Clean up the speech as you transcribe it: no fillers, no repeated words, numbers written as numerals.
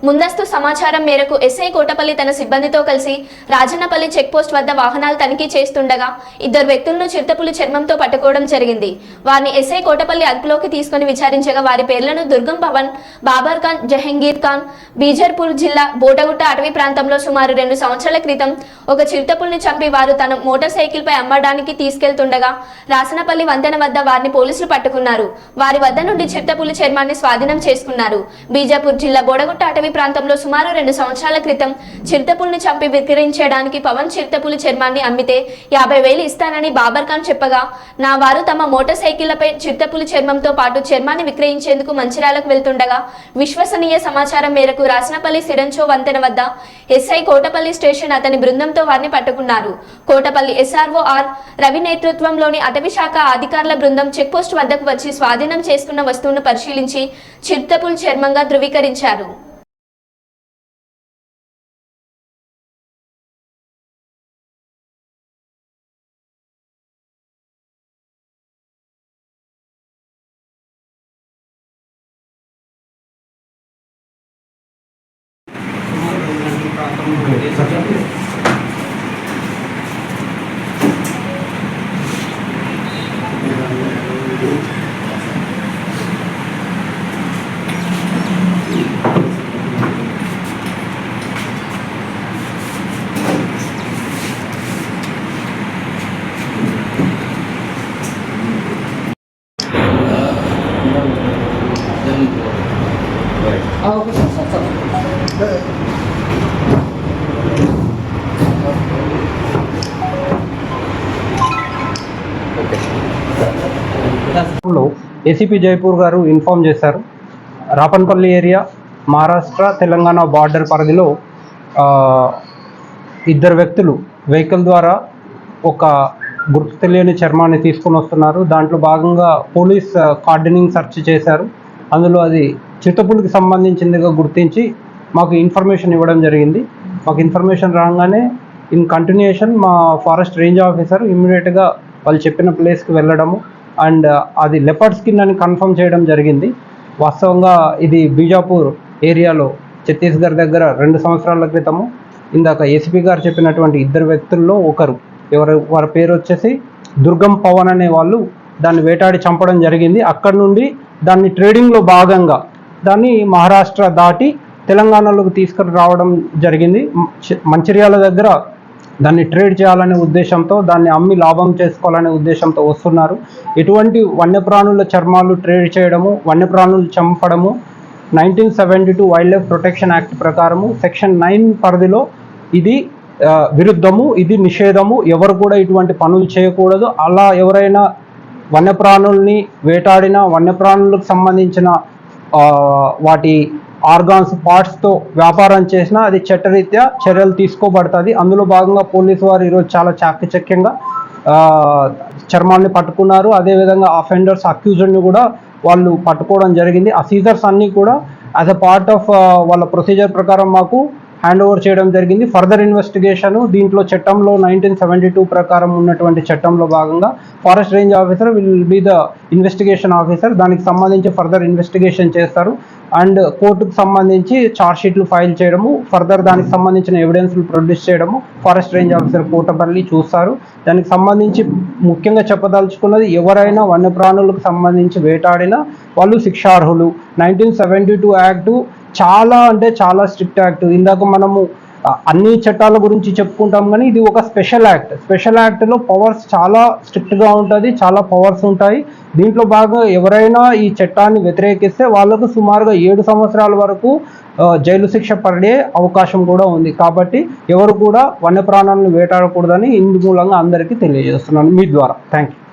ముందస్తు సమాచారం మేరకు ఎస్ఐ కోటపల్లి తన సిబ్బందితో కలిసి రాజన్నపల్లి చెక్పోస్ట్ వద్ద వాహనాలు తనిఖీ చేస్తుండగా ఇద్దరు వ్యక్తులను చిరుతపులి చర్మంతో పట్టుకోవడం జరిగింది. వారిని ఎస్ఐ కోటపల్లి అదుపులోకి తీసుకుని విచారించగా వారి పేర్లను దుర్గం పవన్, బాబర్ ఖాన్, జహంగీర్ ఖాన్. బీజర్పూర్ జిల్లా బోటగుట్ట అటవీ ప్రాంతంలో సుమారు 2 సంవత్సరాల క్రితం ఒక చిరుతపులిని చంపి వారు తన మోటార్ సైకిల్ పై అమ్మడానికి తీసుకెళ్తుండగా రాసనపల్లి వంతెన వద్ద వారిని పోలీసులు పట్టుకున్నారు. వారి వద్ద నుండి చిరుతపులి చర్మాన్ని స్వాధీనం చేసుకున్నారు. బీజాపూర్ జిల్లా బోడగుట్ట అటవీ ప్రాంతంలో సుమారు 2 సంవత్సరాల క్రితం చిరుతపులిని చంపి విక్రయించడానికి పవన్ చిరుతపులి చర్మాన్ని అమ్మితే 50,000 ఇస్తానని బాబర్ ఖాన్ చెప్పగా నా వారు తమ మోటార్ సైకిళ్లపై చిరుతపులి చర్మంతో పాటు చర్మాన్ని విక్రయించేందుకు మంచిర్యాలకు వెళ్తుండగా విశ్వసనీయ సమాచారం మేరకు రాసనపల్లి సిరంచో వంతెన వద్ద ఎస్ఐ కోటపల్లి స్టేషన్ అతని బృందంతో వారిని పట్టుకున్నారు. కోటపల్లి SRO ఆర్ రవి నేతృత్వంలోని అటవీ శాఖ అధికారుల బృందం చెక్పోస్ట్ వద్దకు వచ్చి స్వాధీనం చేసుకున్న వస్తువును పరిశీలించి చిరుతపులి చర్మంగా ధృవీకరించారు. ఏసీపీ జైపూర్ గారు ఇన్ఫార్మ్ చేశారు. రాపన్పల్లి ఏరియా మహారాష్ట్ర తెలంగాణ బార్డర్ పరిధిలో ఇద్దరు వ్యక్తులు వెహికల్ ద్వారా ఒక గుర్తు తెలియని చర్మాన్ని తీసుకొని వస్తున్నారు. దాంట్లో భాగంగా పోలీస్ కార్డనింగ్ సెర్చ్ చేశారు. అందులో అది చిరుతపులికి సంబంధించిందిగా గుర్తించి మాకు ఇన్ఫర్మేషన్ ఇవ్వడం జరిగింది. మాకు ఇన్ఫర్మేషన్ రాగానే ఇన్ కంటిన్యూషన్ మా ఫారెస్ట్ రేంజ్ ఆఫీసర్ ఇమ్మీడియట్గా వాళ్ళు చెప్పిన ప్లేస్కి వెళ్ళడము అండ్ అది లెపర్డ్ స్కిన్ అని కన్ఫర్మ్ చేయడం జరిగింది. వాస్తవంగా ఇది బీజాపూర్ ఏరియాలో ఛత్తీస్గఢ్ దగ్గర 2 సంవత్సరాల క్రితము ఇందాక ఏసీపీ గారు చెప్పినటువంటి ఇద్దరు వ్యక్తుల్లో ఒకరు వారి పేరు వచ్చేసి దుర్గం పవన్ అనే వాళ్ళు దాన్ని వేటాడి చంపడం జరిగింది. అక్కడి నుండి దాన్ని ట్రేడింగ్లో భాగంగా దాన్ని మహారాష్ట్ర దాటి తెలంగాణలోకి తీసుకుని రావడం జరిగింది. మంచిర్యాల దగ్గర దాన్ని ట్రేడ్ చేయాలనే ఉద్దేశంతో దాన్ని అమ్మి లాభం చేసుకోవాలనే ఉద్దేశంతో వస్తున్నారు. ఎటువంటి వన్యప్రాణుల చర్మాలు ట్రేడ్ చేయడము, వన్యప్రాణులు చంపడము 1972 వైల్డ్ లైఫ్ ప్రొటెక్షన్ యాక్ట్ ప్రకారము సెక్షన్ 9 పరిధిలో ఇది విరుద్ధము, ఇది నిషేధము. ఎవరు కూడా ఇటువంటి పనులు చేయకూడదు. అలా ఎవరైనా వన్యప్రాణుల్ని వేటాడిన, వన్యప్రాణులకు సంబంధించిన వాటి ఆర్గాన్స్ పార్ట్స్తో వ్యాపారం చేసినా అది చట్టరీత్యా చర్యలు తీసుకోబడుతుంది. అందులో భాగంగా పోలీసు వారు ఈరోజు చాలా చాకచక్యంగా చర్మాన్ని పట్టుకున్నారు. అదేవిధంగా అఫెండర్స్ అక్యూజ్డ్ని కూడా వాళ్ళు పట్టుకోవడం జరిగింది. ఆ సీజర్స్ అన్నీ కూడా యాజ్ అ పార్ట్ ఆఫ్ వాళ్ళ ప్రొసీజర్ ప్రకారం మాకు హ్యాండ్ ఓవర్ చేయడం జరిగింది. ఫర్దర్ ఇన్వెస్టిగేషన్ దీంట్లో చట్టంలో 1972 ప్రకారం ఉన్నటువంటి చట్టంలో భాగంగా forest range officer will be the investigation officer. దానికి సంబంధించి ఫర్దర్ ఇన్వెస్టిగేషన్ చేస్తారు అండ్ కోర్టుకు సంబంధించి ఛార్జ్ షీట్లు ఫైల్ చేయడము, ఫర్దర్ దానికి సంబంధించిన ఎవిడెన్స్లు ప్రొడ్యూస్ చేయడము ఫారెస్ట్ రేంజ్ ఆఫీసర్ కోటపల్లి చూస్తారు. దానికి సంబంధించి ముఖ్యంగా చెప్పదలుచుకున్నది ఎవరైనా వన్యప్రాణులకు సంబంధించి వేటాడినా వాళ్ళు శిక్షార్హులు. 1972 యాక్టు చాలా అంటే చాలా స్ట్రిక్ట్ యాక్ట్. ఇందాక మనము అన్ని చట్టాల గురించి చెప్పుకుంటాం కానీ ఇది ఒక స్పెషల్ యాక్ట్. స్పెషల్ యాక్ట్లో పవర్స్ చాలా స్ట్రిక్ట్గా ఉంటుంది, చాలా పవర్స్ ఉంటాయి. దీంట్లో బాగా ఎవరైనా ఈ చట్టాన్ని వ్యతిరేకిస్తే వాళ్ళకు సుమారుగా 7 సంవత్సరాల వరకు జైలు శిక్ష పడే అవకాశం కూడా ఉంది. కాబట్టి ఎవరు కూడా వన్యప్రాణాలను వేటాడకూడదని ఇందు మూలంగా అందరికీ తెలియజేస్తున్నాను మీ ద్వారా. Thank you.